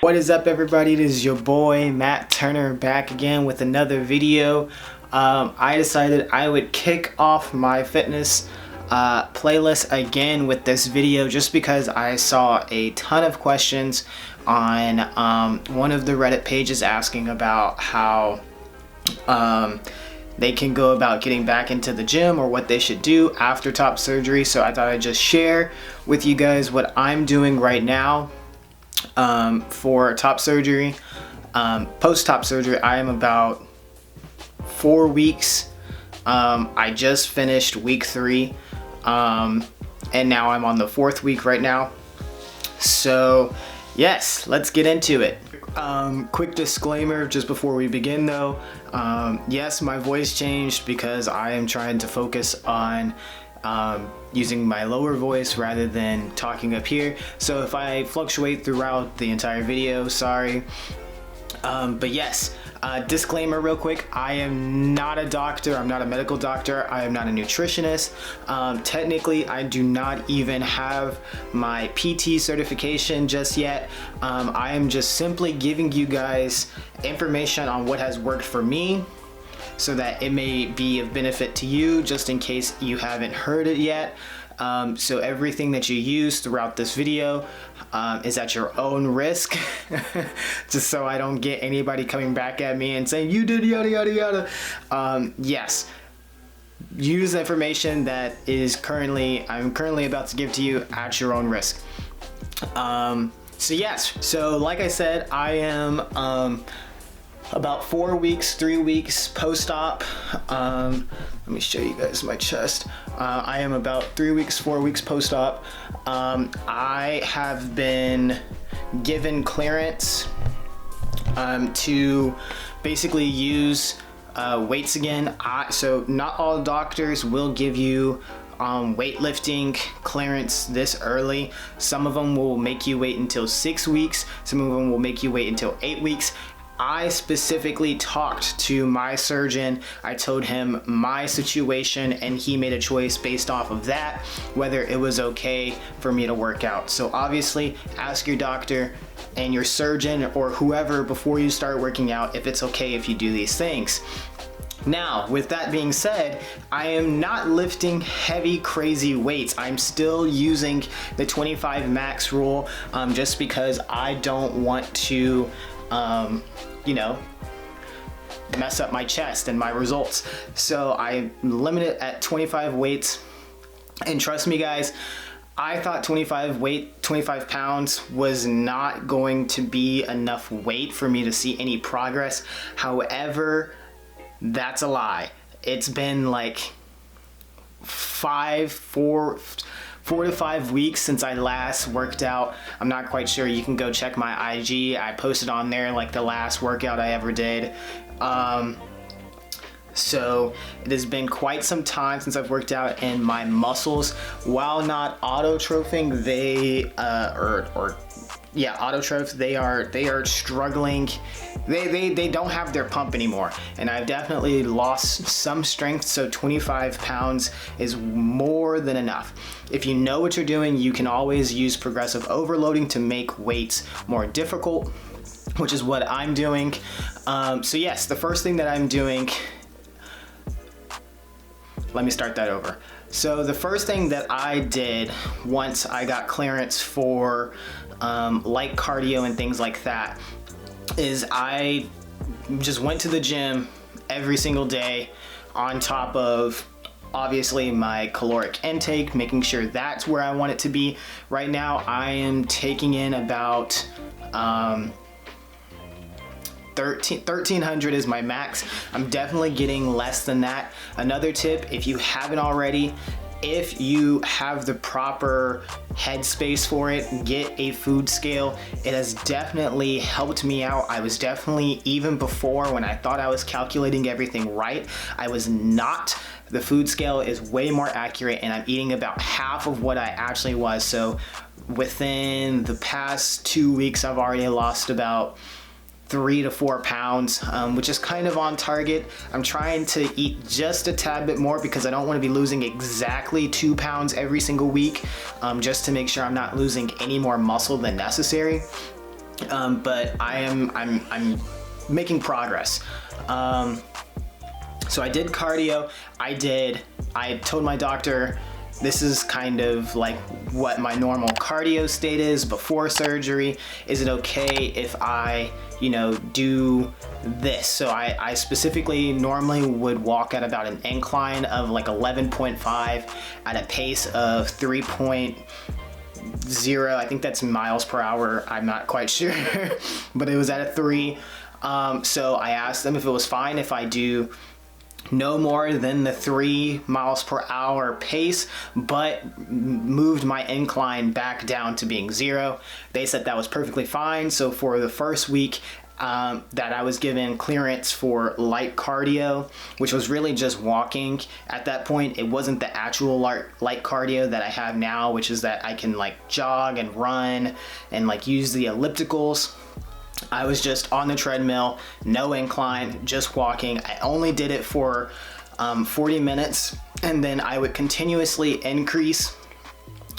What is up, everybody? It is your boy Matt Turner back again with another video. I decided I would kick off my fitness playlist again with this video just because I saw a ton of questions on one of the Reddit pages asking about how they can go about getting back into the gym or what they should do after top surgery. So I thought I'd just share with you guys what I'm doing right now for top surgery. Post-top surgery, I am about 4 weeks. I just finished week 3, and now I'm on the 4th week right now. So yes, let's get into it. Quick disclaimer just before we begin though. Yes, my voice changed because I am trying to focus on using my lower voice rather than talking up here. So if I fluctuate throughout the entire video, sorry. But yes, disclaimer real quick, I am not a doctor, I'm not a medical doctor, I am not a nutritionist. Technically, I do not even have my PT certification just yet. I am just simply giving you guys information on what has worked for me, so that it may be of benefit to you just in case you haven't heard it yet. So everything that you use throughout this video is at your own risk. Just so I don't get anybody coming back at me and saying you did yada yada yada. Yes, use the information that I'm currently about to give to you at your own risk. So yes, so like I said, I am about 4 weeks, 3 weeks post-op. Let me show you guys my chest. I am about 3 weeks, 4 weeks post-op. I have been given clearance to basically use weights again. So not all doctors will give you weightlifting clearance this early. Some of them will make you wait until 6 weeks. Some of them will make you wait until 8 weeks. I specifically talked to my surgeon. I told him my situation and he made a choice based off of that, whether it was okay for me to work out. So obviously ask your doctor and your surgeon or whoever before you start working out if it's okay if you do these things. Now, with that being said, I am not lifting heavy, crazy weights. I'm still using the 25 max rule just because I don't want to you know, mess up my chest and my results. So I limit it at 25 weights. And trust me guys, I thought 25 pounds was not going to be enough weight for me to see any progress. However, that's a lie. It's been like 4 to 5 weeks since I last worked out. I'm not quite sure. You can go check my IG. I posted on there like the last workout I ever did. So it has been quite some time since I've worked out, and my muscles, while not autotrophing, they autotroph, they are struggling. They don't have their pump anymore, and I've definitely lost some strength. So 25 pounds is more than enough. If you know what you're doing, you can always use progressive overloading to make weights more difficult, which is what I'm doing. So yes, the first thing that I'm doing, let me start that over. So the first thing that I did once I got clearance for light cardio and things like that is I just went to the gym every single day, on top of obviously my caloric intake, making sure that's where I want it to be. Right now I am taking in about 1300 is my max. I'm definitely getting less than that. Another tip, if you haven't already, if you have the proper headspace for it, get a food scale. It has definitely helped me out. I was definitely, even before when I thought I was calculating everything right, I was not. The food scale is way more accurate and I'm eating about half of what I actually was. So within the past 2 weeks, I've already lost about 3 to 4 pounds, which is kind of on target. I'm trying to eat just a tad bit more because I don't want to be losing exactly 2 pounds every single week, just to make sure I'm not losing any more muscle than necessary. But I'm making progress. So I did cardio. I told my doctor, this is kind of like what my normal cardio state is before surgery. Is it okay if I, do this? So I specifically normally would walk at about an incline of like 11.5 at a pace of 3.0. I think that's miles per hour. I'm not quite sure, but it was at a 3. So I asked them if it was fine if I do no more than the 3 miles per hour pace, but moved my incline back down to being 0. They said that was perfectly fine. So for the first week that I was given clearance for light cardio, which was really just walking at that point. It wasn't the actual light cardio that I have now, which is that I can like jog and run and like use the ellipticals. I was just on the treadmill, no incline, just walking. I only did it for 40 minutes, and then I would continuously increase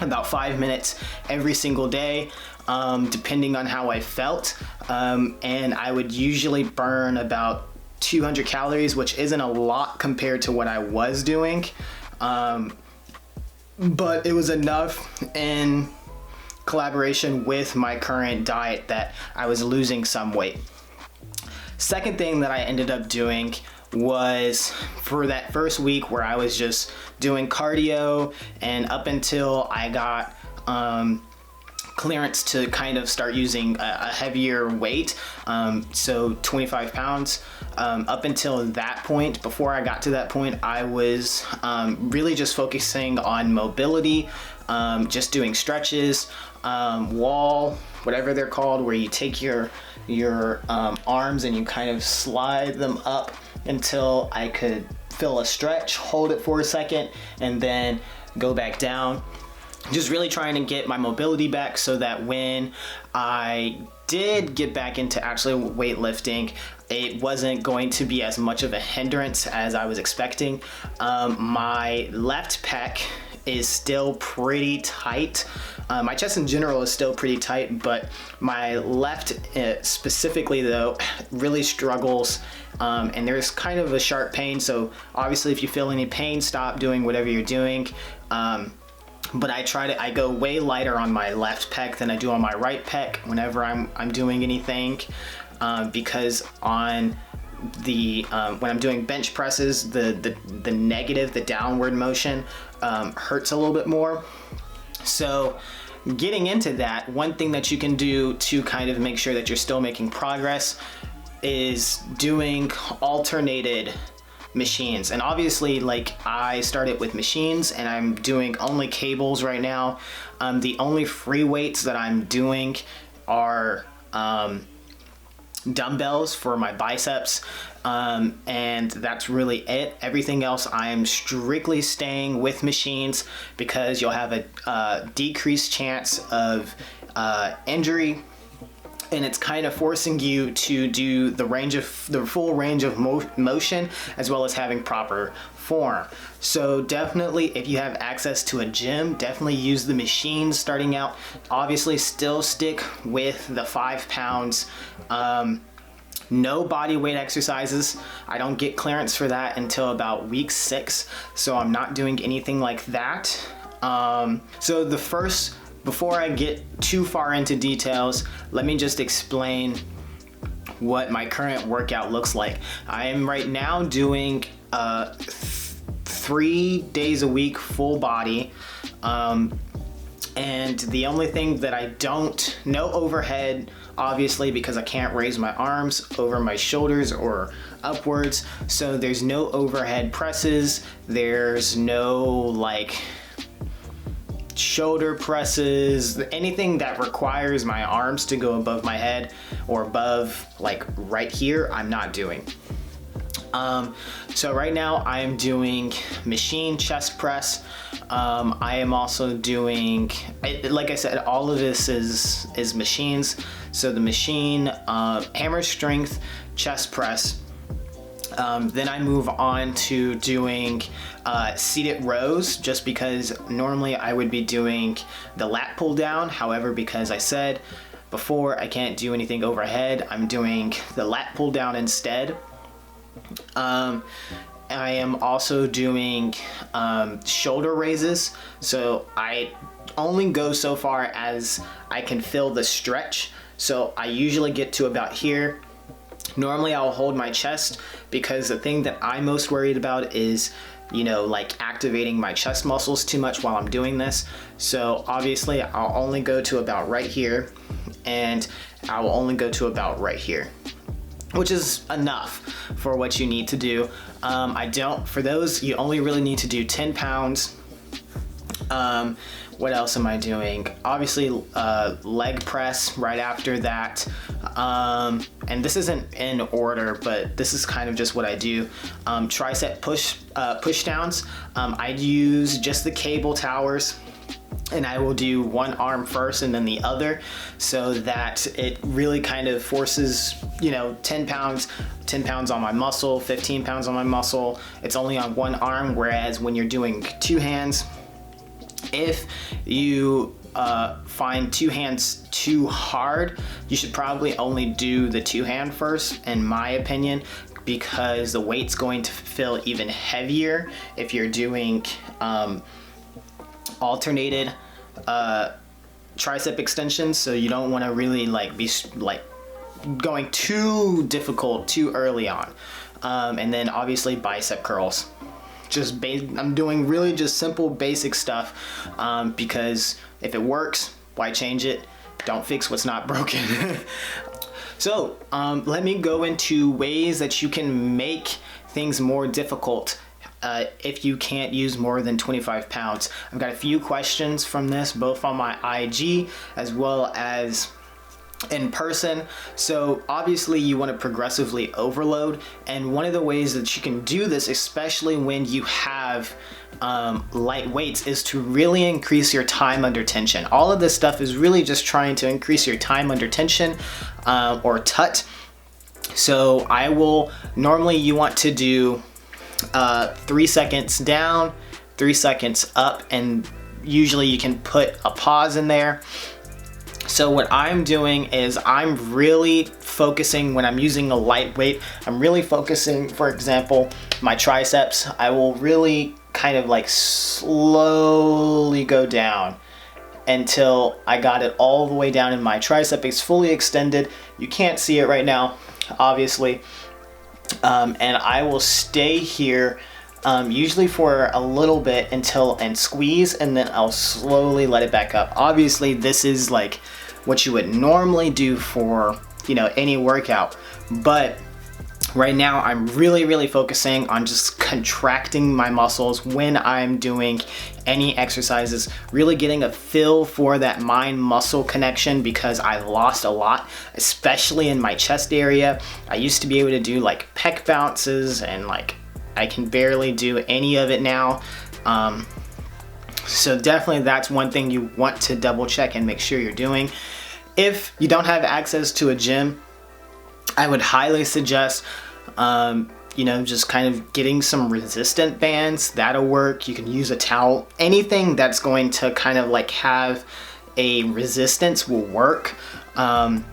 about 5 minutes every single day, depending on how I felt. And I would usually burn about 200 calories, which isn't a lot compared to what I was doing. But it was enough in collaboration with my current diet that I was losing some weight. Second thing that I ended up doing was for that first week where I was just doing cardio, and up until I got clearance to kind of start using a heavier weight, so 25 pounds. Up until that point, before I got to that point, I was really just focusing on mobility, just doing stretches, wall, whatever they're called, where you take your arms and you kind of slide them up until I could feel a stretch, hold it for a second, and then go back down. Just really trying to get my mobility back so that when I did get back into actually weightlifting, it wasn't going to be as much of a hindrance as I was expecting. My left pec is still pretty tight. My chest in general is still pretty tight, but my left specifically though really struggles, and there's kind of a sharp pain. So obviously if you feel any pain, stop doing whatever you're doing. But I go way lighter on my left pec than I do on my right pec whenever I'm doing anything, because on the when I'm doing bench presses, the negative, the downward motion hurts a little bit more. So getting into that, one thing that you can do to kind of make sure that you're still making progress is doing alternated machines. And obviously, like, I started with machines and I'm doing only cables right now. The only free weights that I'm doing are dumbbells for my biceps, and that's really it. Everything else I'm strictly staying with machines because you'll have a decreased chance of injury, and it's kind of forcing you to do the full range of motion, as well as having proper form. So definitely, if you have access to a gym, definitely use the machines starting out. Obviously still stick with the 5 pounds. No body weight exercises. I don't get clearance for that until about week 6, so I'm not doing anything like that. Before I get too far into details, let me just explain what my current workout looks like. I am right now doing 3 days a week full body, and the only thing that I don't, no overhead, obviously, because I can't raise my arms over my shoulders or upwards, so there's no overhead presses, there's no like shoulder presses, anything that requires my arms to go above my head or above like right here, I'm not doing. So right now I am doing machine chest press. I am also doing, like I said, all of this is machines. So the machine, hammer strength chest press. Then I move on to doing seated rows, just because normally I would be doing the lat pull down. However, because I said before I can't do anything overhead, I'm doing the lat pull down instead. I am also doing shoulder raises, so I only go so far as I can feel the stretch. So I usually get to about here. Normally I'll hold my chest, because the thing that I'm most worried about is, you know, like activating my chest muscles too much while I'm doing this. So obviously I'll only go to about right here, and I will only go to about right here, which is enough for what you need to do. For those, you only really need to do 10 pounds. What else am I doing? Obviously, leg press right after that. And this isn't in order, but this is kind of just what I do. Tricep push downs. I use just the cable towers, and I will do one arm first and then the other, so that it really kind of forces, you know, 10 pounds on my muscle, 15 pounds on my muscle. It's only on one arm, whereas when you're doing two hands, if you find two hands too hard, you should probably only do the two hand first, in my opinion, because the weight's going to feel even heavier if you're doing alternated tricep extensions. So you don't want to really be going too difficult too early on. And then obviously bicep curls. I'm doing really just simple basic stuff, because if it works, why change it? Don't fix what's not broken. So let me go into ways that you can make things more difficult if you can't use more than 25 pounds. I've got a few questions from this, both on my IG as well as in person. So obviously you want to progressively overload, and one of the ways that you can do this, especially when you have light weights, is to really increase your time under tension. All of this stuff is really just trying to increase your time under tension, or TUT. So normally you want to do 3 seconds down, 3 seconds up, and usually you can put a pause in there. So what I'm doing is I'm really focusing when I'm using a light weight. I'm really focusing, for example, my triceps. I will really kind of slowly go down until I got it all the way down and my tricep is fully extended. You can't see it right now, obviously. And I will stay here usually for a little bit and squeeze, and then I'll slowly let it back up. Obviously this is what you would normally do for, you know, any workout, but right now I'm really focusing on just contracting my muscles when I'm doing any exercises, really getting a feel for that mind muscle connection, because I lost a lot, especially in my chest area. I used to be able to do pec bounces, and I can barely do any of it now. So definitely that's one thing you want to double check and make sure you're doing. If you don't have access to a gym, I would highly suggest, you know, just kind of getting some resistant bands. That'll work. You can use a towel. Anything that's going to kind of have a resistance will work. And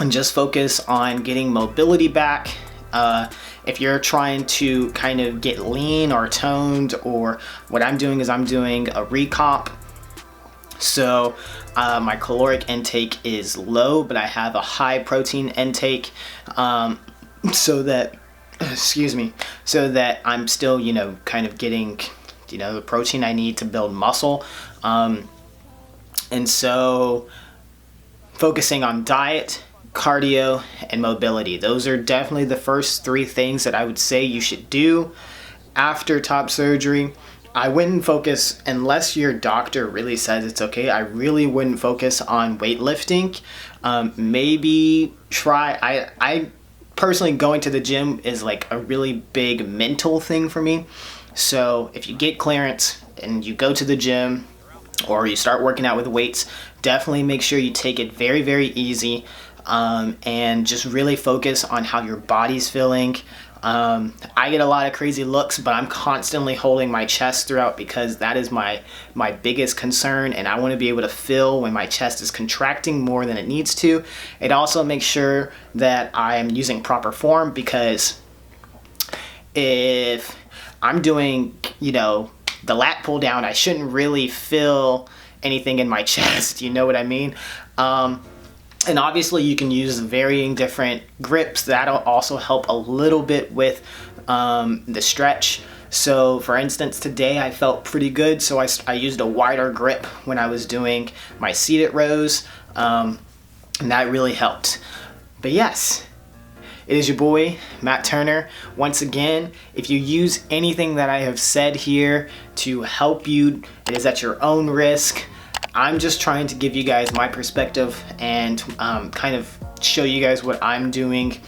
just focus on getting mobility back. If you're trying to kind of get lean or toned, or what I'm doing is I'm doing a recomp. So my caloric intake is low, but I have a high protein intake, so that I'm still, you know, kind of getting, you know, the protein I need to build muscle. And so focusing on diet, cardio, and mobility. Those are definitely the first three things that I would say you should do after top surgery. I wouldn't focus, unless your doctor really says it's okay, I really wouldn't focus on weightlifting. Maybe try, I personally, going to the gym is like a really big mental thing for me. So if you get clearance and you go to the gym or you start working out with weights, definitely make sure you take it very, very easy, and just really focus on how your body's feeling. I get a lot of crazy looks, but I'm constantly holding my chest throughout because that is my biggest concern, and I want to be able to feel when my chest is contracting more than it needs to. It also makes sure that I am using proper form, because if I'm doing, the lat pull down, I shouldn't really feel anything in my chest, you know what I mean? And obviously you can use varying different grips. That'll also help a little bit with the stretch. So for instance, today I felt pretty good, so I used a wider grip when I was doing my seated rows, and that really helped. But yes, it is your boy, Matt Turner. Once again, if you use anything that I have said here to help you, it is at your own risk. I'm just trying to give you guys my perspective and kind of show you guys what I'm doing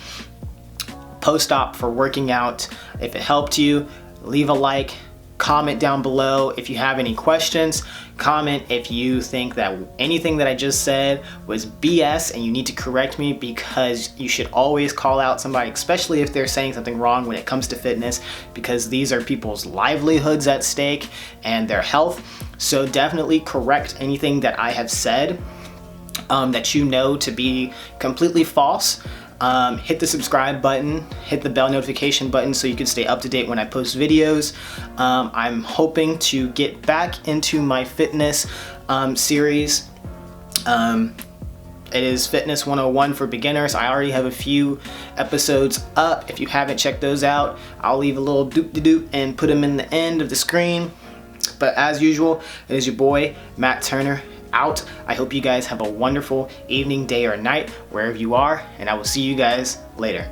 post-op for working out. If it helped you, leave a like, comment down below if you have any questions. Comment if you think that anything that I just said was BS and you need to correct me, because you should always call out somebody, especially if they're saying something wrong when it comes to fitness, because these are people's livelihoods at stake and their health. So definitely correct anything that I have said that you know to be completely false. Hit the subscribe button, hit the bell notification button so you can stay up to date when I post videos. I'm hoping to get back into my fitness series. It is Fitness 101 for beginners. I already have a few episodes up. If you haven't checked those out, I'll leave a little doop-de-doop and put them in the end of the screen. But as usual, it is your boy, Matt Turner, out. I hope you guys have a wonderful evening, day, or night, wherever you are, and I will see you guys later.